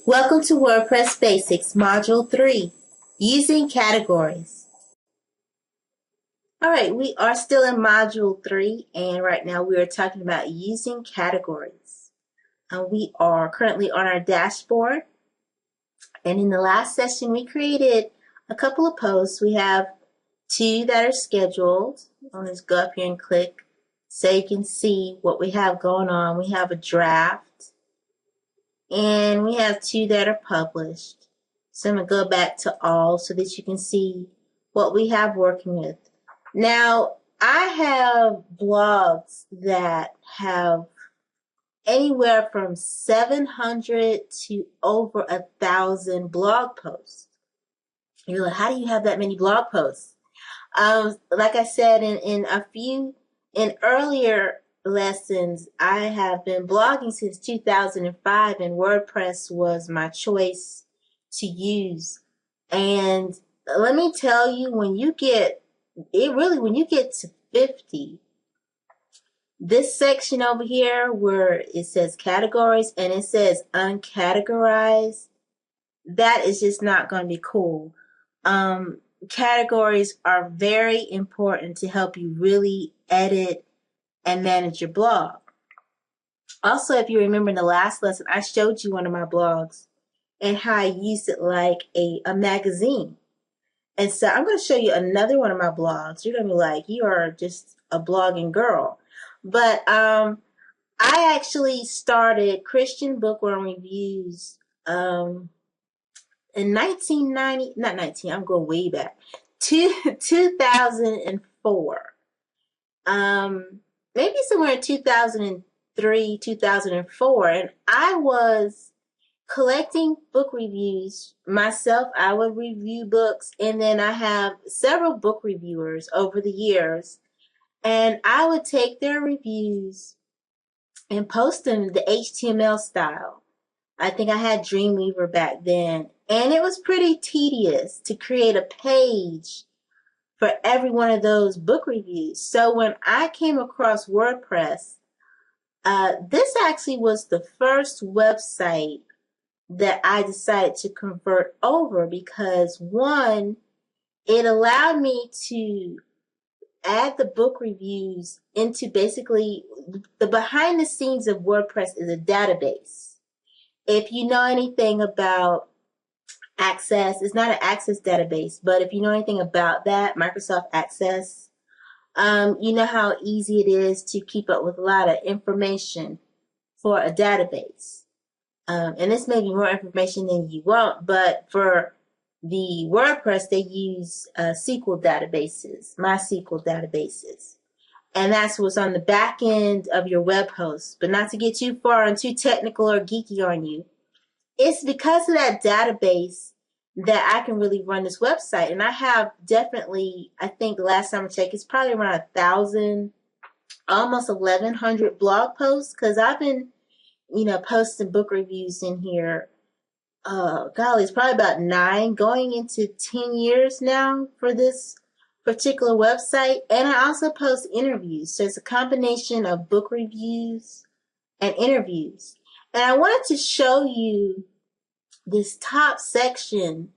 Welcome to WordPress Basics, Module 3, Using Categories. All right, we are still in Module 3, and right now we are talking about using categories. We are currently on our dashboard, and in the last session we created a couple of posts. We have 2 that are scheduled. I'll just go up here and click so you can see what we have going on. We have a draft. And we have 2 that are published. So I'm going to go back to all so that you can see what we have working with. Now, I have blogs that have anywhere from 700 to over 1,000 blog posts. You're like, how do you have that many blog posts? Like I said in earlier lessons, I have been blogging since 2005, and WordPress was my choice to use. And let me tell you, when you get to 50, this section over here where it says categories and it says uncategorized, that is just not going to be cool. Categories are very important to help you really edit and manage your blog. Also, if you remember in the last lesson, I showed you one of my blogs and how I used it like a magazine. And so I'm going to show you another one of my blogs. You're going to be like, you are just a blogging girl. But I actually started Christian Bookworm Reviews in 1990, not 19, I'm going way back, 2004. Maybe somewhere in 2003, 2004, and I was collecting book reviews myself. I would review books, and then I have several book reviewers over the years, and I would take their reviews and post them in the HTML style. I think I had Dreamweaver back then, and it was pretty tedious to create a page for every one of those book reviews. So when I came across WordPress, this actually was the first website that I decided to convert over because, one, it allowed me to add the book reviews into basically the behind the scenes of WordPress is a database. If you know anything about Access, it's not an Access database, but if you know anything about that, Microsoft Access, you know how easy it is to keep up with a lot of information for a database. And this may be more information than you want, but for the WordPress, they use SQL databases, MySQL databases. And that's what's on the back end of your web host. But not to get too far and too technical or geeky on you, it's because of that database that I can really run this website. And I have definitely, I think the last time I checked, it's probably around 1,000, almost 1,100 blog posts, because I've been, posting book reviews in here. Golly, it's probably about 9, going into 10 years now for this particular website. And I also post interviews. So it's a combination of book reviews and interviews. And I wanted to show you this top section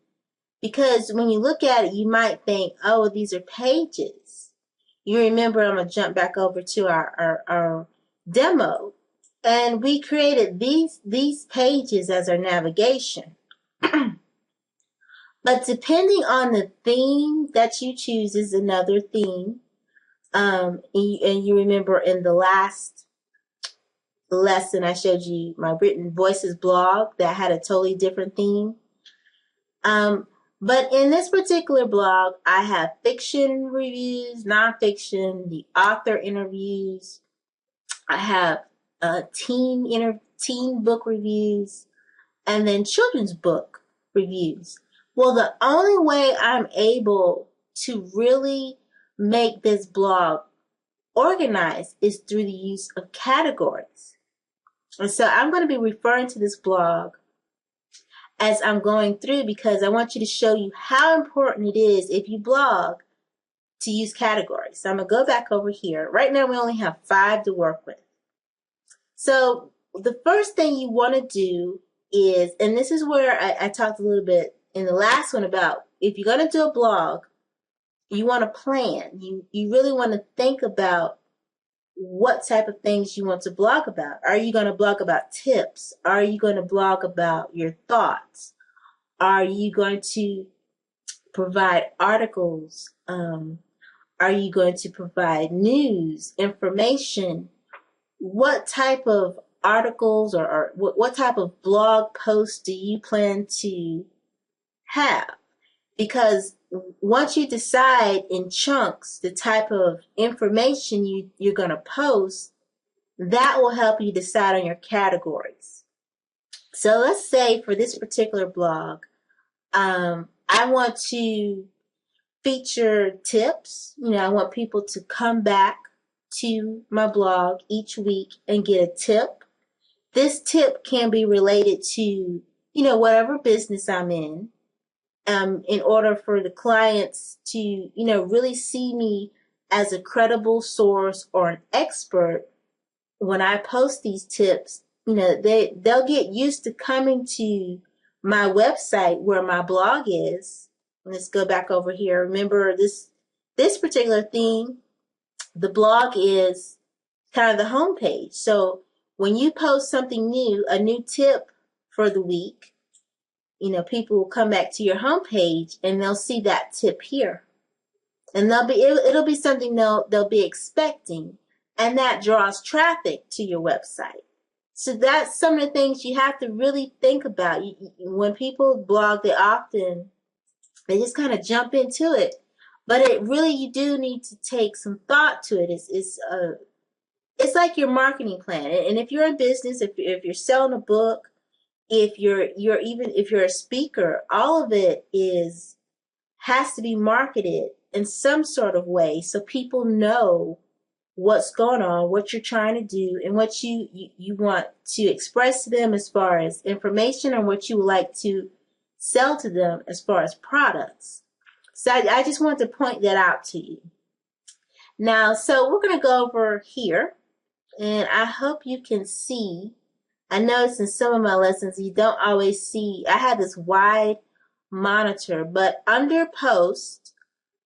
because when you look at it, you might think, oh, these are pages. You remember, I'm going to jump back over to our demo. And we created these pages as our navigation. But depending on the theme that you choose is another theme. And you remember in the last lesson I showed you my Written Voices blog that had a totally different theme. But in this particular blog, I have fiction reviews, nonfiction, the author interviews. I have teen book reviews, and then children's book reviews. Well, the only way I'm able to really make this blog organized is through the use of categories. And so I'm going to be referring to this blog as I'm going through, because I want you to show you how important it is if you blog to use categories. So I'm going to go back over here. Right now we only have 5 to work with. So the first thing you want to do is, and this is where I talked a little bit in the last one about, if you're going to do a blog, you want to plan. You really want to think about what type of things you want to blog about. Are you going to blog about tips? Are you going to blog about your thoughts? Are you going to provide articles? Are you going to provide news, information? What type of articles or what type of blog posts do you plan to have? Because once you decide in chunks the type of information you're going to post, that will help you decide on your categories. So let's say for this particular blog, I want to feature tips. I want people to come back to my blog each week and get a tip. This tip can be related to, whatever business I'm in order for the clients to, really see me as a credible source or an expert. When I post these tips, they'll get used to coming to my website where my blog is. Let's go back over here. Remember this particular theme, the blog is kind of the home page. So when you post something new, a new tip for the week, people will come back to your homepage and they'll see that tip here. And it'll be something they'll be expecting, and that draws traffic to your website. So that's some of the things you have to really think about. When people blog, they just kind of jump into it. But you do need to take some thought to it. It's like your marketing plan. And if you're in business, if you're selling a book, if you're a speaker, all of it has to be marketed in some sort of way so people know what's going on, what you're trying to do, and what you want to express to them as far as information, and what you would like to sell to them as far as products. So I just want to point that out to you. Now, so we're going to go over here, and I hope you can see. I noticed in some of my lessons you don't always see. I have this wide monitor, but under post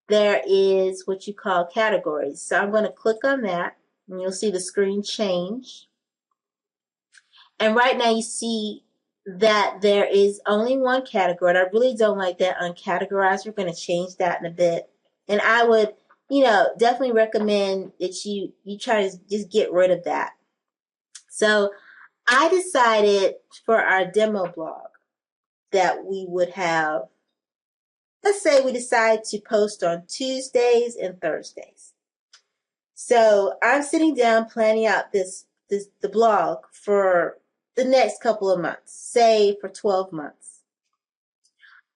there is what you call categories. So I'm going to click on that, and you'll see the screen change. And right now you see that there is only one category, and I really don't like that uncategorized. We're going to change that in a bit. And I would, definitely recommend that you try to just get rid of that. So I decided for our demo blog that we would have, let's say we decide to post on Tuesdays and Thursdays. So I'm sitting down planning out the blog for the next couple of months, say for 12 months.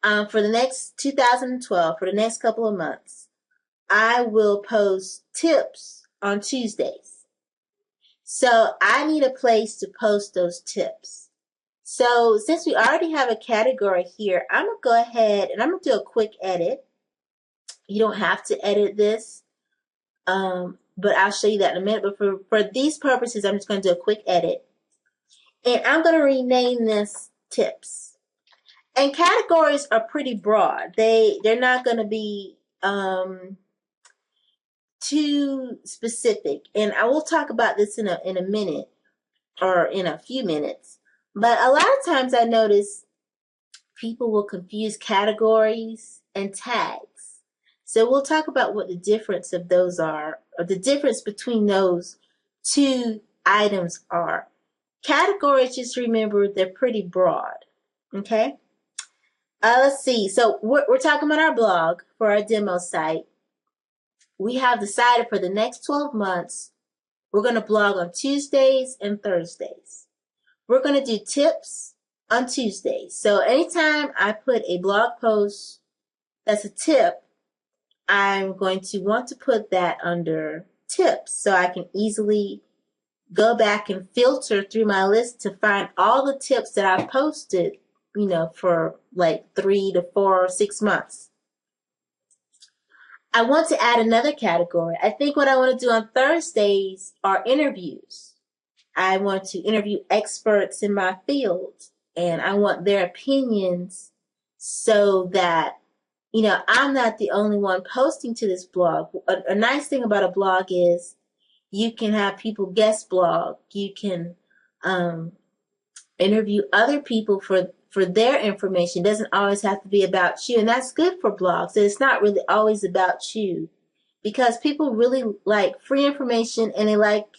For the next 2012, for the next couple of months, I will post tips on Tuesdays. So I need a place to post those tips. So since we already have a category here, I'm going to go ahead and I'm going to do a quick edit. You don't have to edit this, but I'll show you that in a minute. But for these purposes, I'm just going to do a quick edit. And I'm going to rename this tips. And categories are pretty broad. They're not going to be too specific. And I will talk about this in a minute or in a few minutes. But a lot of times I notice people will confuse categories and tags. So we'll talk about what the difference of those are, or the difference between those two items are. Categories, just remember, they're pretty broad. Okay? Let's see. So we're talking about our blog for our demo site. We have decided for the next 12 months, we're going to blog on Tuesdays and Thursdays. We're going to do tips on Tuesdays. So anytime I put a blog post that's a tip, I'm going to want to put that under tips so I can easily go back and filter through my list to find all the tips that I've posted, for like 3 to 4 or 6 months. I want to add another category. I think what I want to do on Thursdays are interviews. I want to interview experts in my field, and I want their opinions so that, I'm not the only one posting to this blog. A nice thing about a blog is you can have people guest blog. You can interview other people for their information. It doesn't always have to be about you, and that's good for blogs. It's not really always about you, because people really like free information, and they like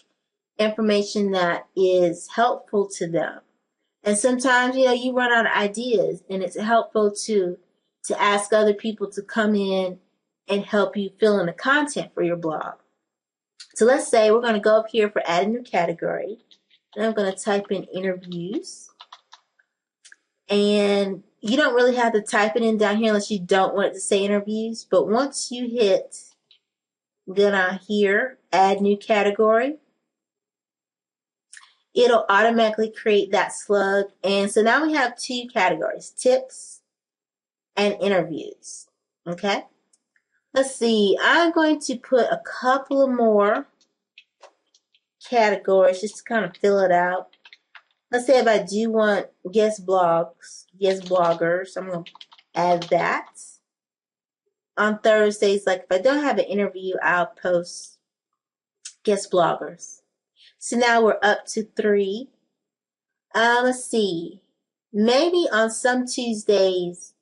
information that is helpful to them. And sometimes, you run out of ideas, and it's helpful to ask other people to come in and help you fill in the content for your blog. So let's say we're going to go up here for add a new category, and I'm going to type in interviews. And you don't really have to type it in down here unless you don't want it to say interviews. But once you hit here, add new category, it'll automatically create that slug. And so now we have 2 categories, tips and interviews. Okay. Let's see. I'm going to put a couple of more categories just to kind of fill it out. Let's say if I do want guest bloggers, I'm going to add that. On Thursdays, like if I don't have an interview, I'll post guest bloggers. So now we're up to 3. Let's see. Maybe on some Tuesdays,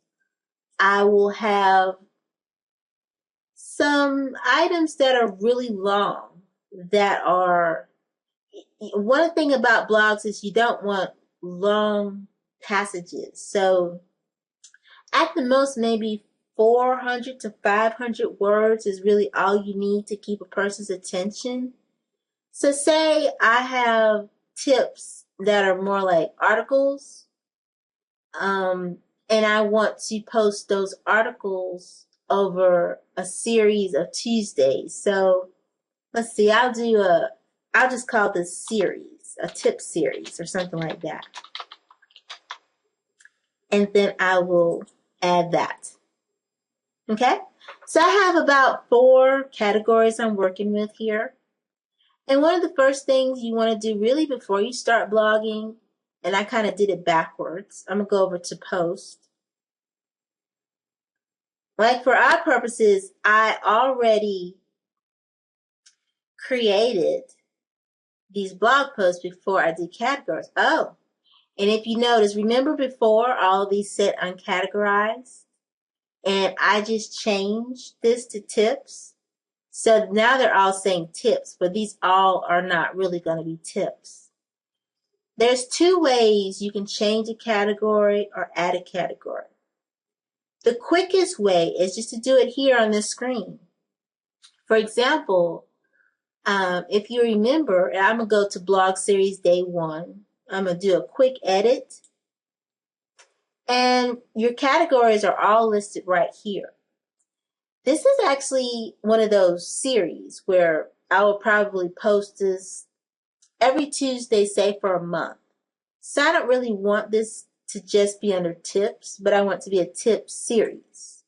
I will have some items that are really long, that are, one thing about blogs is you don't want long passages. So at the most, maybe 400 to 500 words is really all you need to keep a person's attention. So say I have tips that are more like articles, and I want to post those articles over a series of Tuesdays. So let's see, I'll just call this series, a tip series or something like that. And then I will add that. Okay? So I have about 4 categories I'm working with here. And one of the first things you want to do really before you start blogging, and I kind of did it backwards. I'm going to go over to post. Like for our purposes, I already created these blog posts before I did categories. Oh, and if you notice, remember before all of these said uncategorized, and I just changed this to tips. So now they're all saying tips, but these all are not really going to be tips. There's 2 ways you can change a category or add a category. The quickest way is just to do it here on this screen. For example, if you remember, I'm going to go to blog series day 1. I'm going to do a quick edit. And your categories are all listed right here. This is actually one of those series where I will probably post this every Tuesday, say for a month. So I don't really want this to just be under tips, but I want it to be a tip series.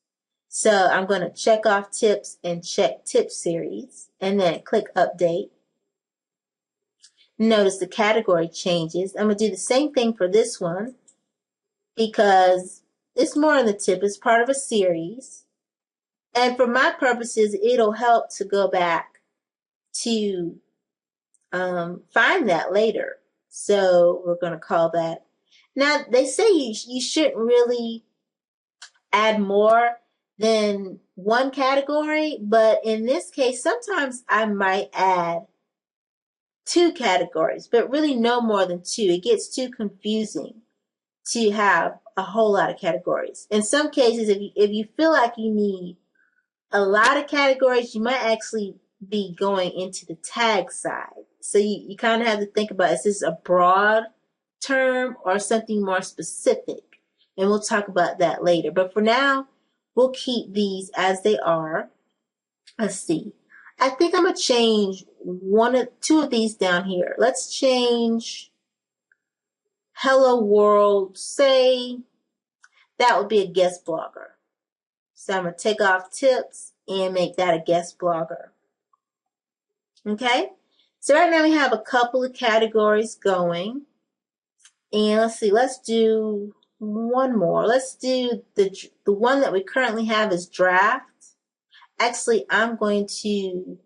So I'm going to check off tips and check tip series, and then click update. Notice the category changes. I'm going to do the same thing for this one because it's more in the tip. It's part of a series. And for my purposes, it'll help to go back to find that later. So we're going to call that. Now, they say you shouldn't really add more than 1 category, but in this case, sometimes I might add 2 categories, but really no more than 2. It gets too confusing to have a whole lot of categories. In some cases, if you feel like you need a lot of categories, you might actually be going into the tag side. So you kind of have to think about, is this a broad term or something more specific. And we'll talk about that later. But for now, we'll keep these as they are. Let's see. I think I'm going to change two of these down here. Let's change Hello World. Say that would be a guest blogger. So I'm going to take off tips and make that a guest blogger. Okay? So right now we have a couple of categories going. And let's see, let's do one more. Let's do the one that we currently have is draft. Actually, I'm going to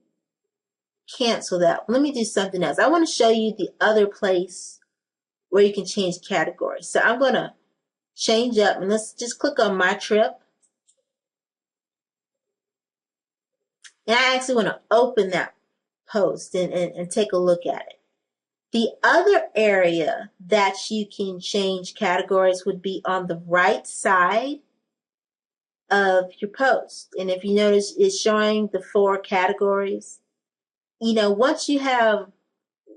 cancel that. Let me do something else. I want to show you the other place where you can change categories. So I'm going to change up, and let's just click on my trip. And I actually want to open that post and take a look at it. The other area that you can change categories would be on the right side of your post. And if you notice, it's showing the 4 categories. Once you have,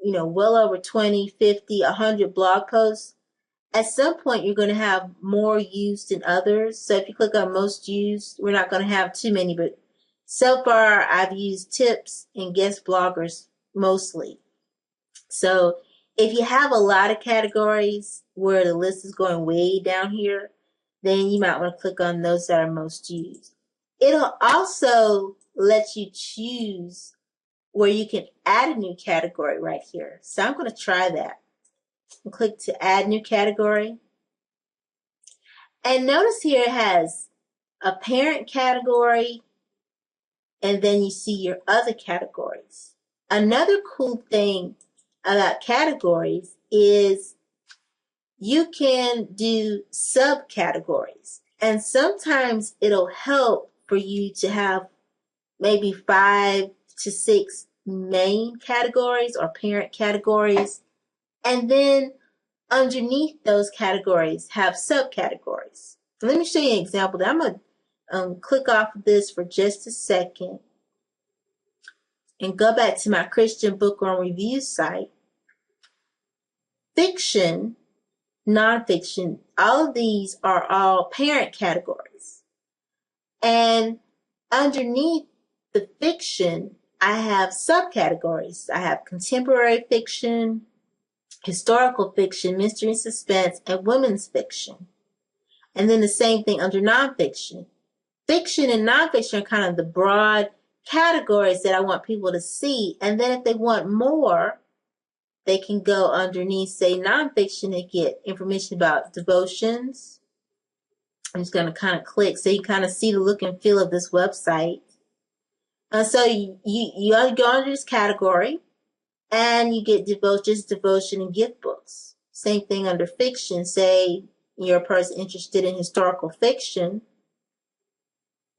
well over 20, 50, 100 blog posts, at some point you're going to have more used than others. So if you click on most used, we're not going to have too many, but so far I've used tips and guest bloggers mostly. So if you have a lot of categories where the list is going way down here, then you might want to click on those that are most used. It'll also let you choose where you can add a new category right here. So I'm going to try that. And click to add new category. And notice here it has a parent category, and then you see your other categories. Another cool thing about categories is you can do subcategories. And sometimes it'll help for you to have maybe 5 to 6 main categories or parent categories. And then underneath those categories have subcategories. Let me show you an example. I'm going to click off of this for just a second and go back to my Christian Bookworm Review site. Fiction, nonfiction, all of these are all parent categories. And underneath the fiction, I have subcategories. I have contemporary fiction, historical fiction, mystery and suspense, and women's fiction. And then the same thing under nonfiction. Fiction and nonfiction are kind of the broad categories that I want people to see. And then if they want more, they can go underneath, say, nonfiction, and get information about devotions. I'm just going to kind of click so you kind of see the look and feel of this website. So you go under this category, and you get devotion, and gift books. Same thing under fiction. Say you're a person interested in historical fiction.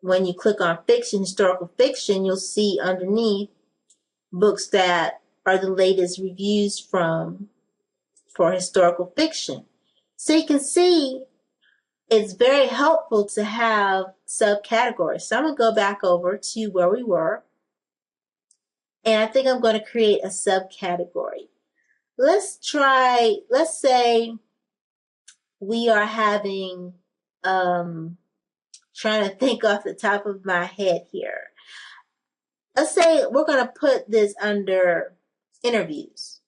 When you click on fiction, historical fiction, you'll see underneath books that are the latest reviews for historical fiction. So you can see it's very helpful to have subcategories. So I'm going to go back over to where we were. And I think I'm going to create a subcategory. Let's say we are having, trying to think off the top of my head here. Let's say we're going to put this under interviews.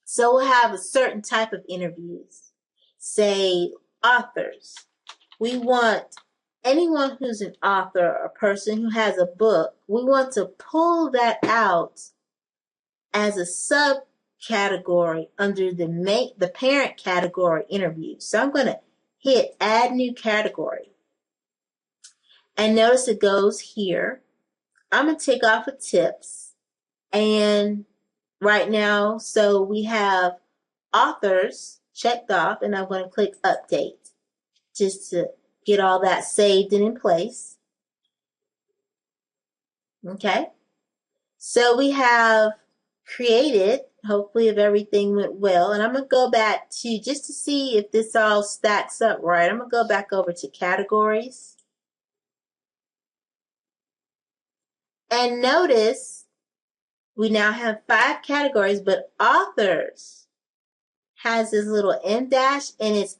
So we'll have a certain type of interviews. Say authors. We want anyone who's an author, a person who has a book, we want to pull that out as a subcategory under the parent category interview. So I'm going to hit add new category. And notice it goes here. I'm going to take off of tips. And right now, so we have authors checked off, and I'm going to click update just to get all that saved and in place. Okay. So we have created, hopefully if everything went well, and I'm going to go back to, just to see if this all stacks up right, I'm going to go back over to categories. And notice we now have 5 categories, but authors has this little M dash and it's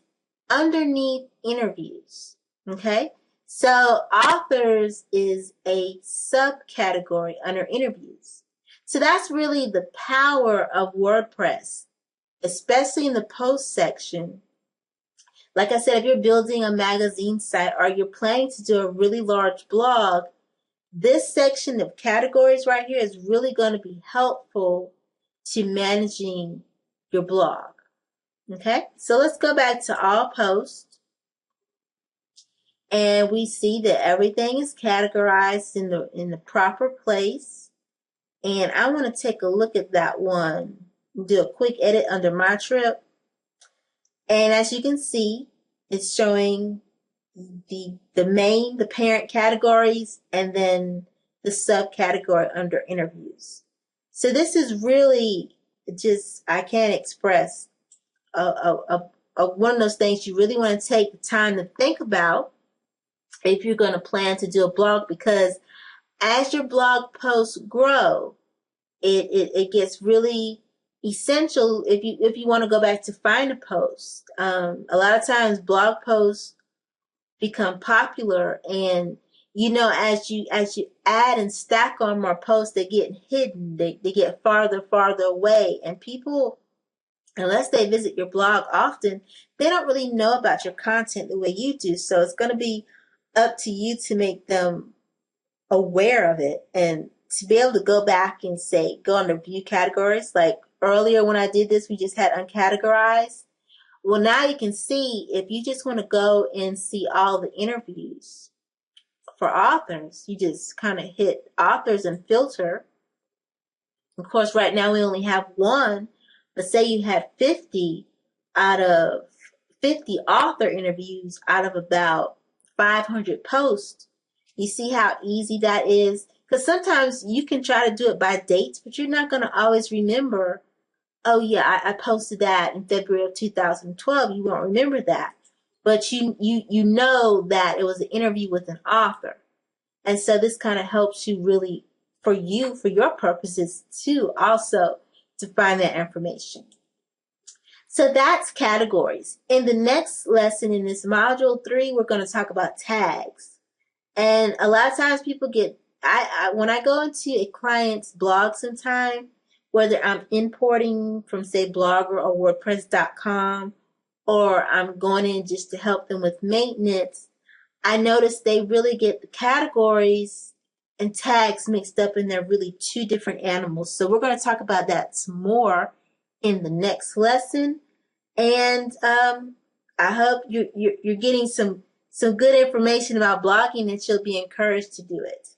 underneath interviews. Okay? So authors is a subcategory under interviews. So that's really the power of WordPress, especially in the post section. Like I said, if you're building a magazine site or you're planning to do a really large blog, this section of categories right here is really going to be helpful to managing your blog. Okay, so let's go back to all posts. And we see that everything is categorized in the proper place. And I want to take a look at that one, do a quick edit under my trip. And as you can see, it's showing the parent categories, and then the subcategory under interviews. So this is really just, I can't express one of those things you really want to take the time to think about if you're going to plan to do a blog, because as your blog posts grow, it gets really essential if you want to go back to find a post. A lot of times blog posts become popular, and as you add and stack on more posts, they get hidden, they get farther away, and people, unless they visit your blog often, they don't really know about your content the way you do. So it's going to be up to you to make them aware of it, and to be able to go back and say, go under view categories. Like earlier when I did this, we just had uncategorized. Well, now you can see, if you just want to go and see all the interviews for authors, you just kind of hit authors and filter. Of course, right now we only have one, but say you had 50 author interviews out of about 500 posts. You see how easy that is? Because sometimes you can try to do it by dates, but you're not going to always remember, oh yeah, I posted that in February of 2012. You won't remember that. But you know that it was an interview with an author. And so this kind of helps you really, for your purposes too, also to find that information. So that's categories. In the next lesson, in this module 3, we're going to talk about tags. And a lot of times people get, when I go into a client's blog sometime, whether I'm importing from, say, Blogger or WordPress.com, or I'm going in just to help them with maintenance, I notice they really get the categories and tags mixed up, and they're really two different animals. So we're going to talk about that some more in the next lesson. And I hope you're getting some good information about blogging, and you'll be encouraged to do it.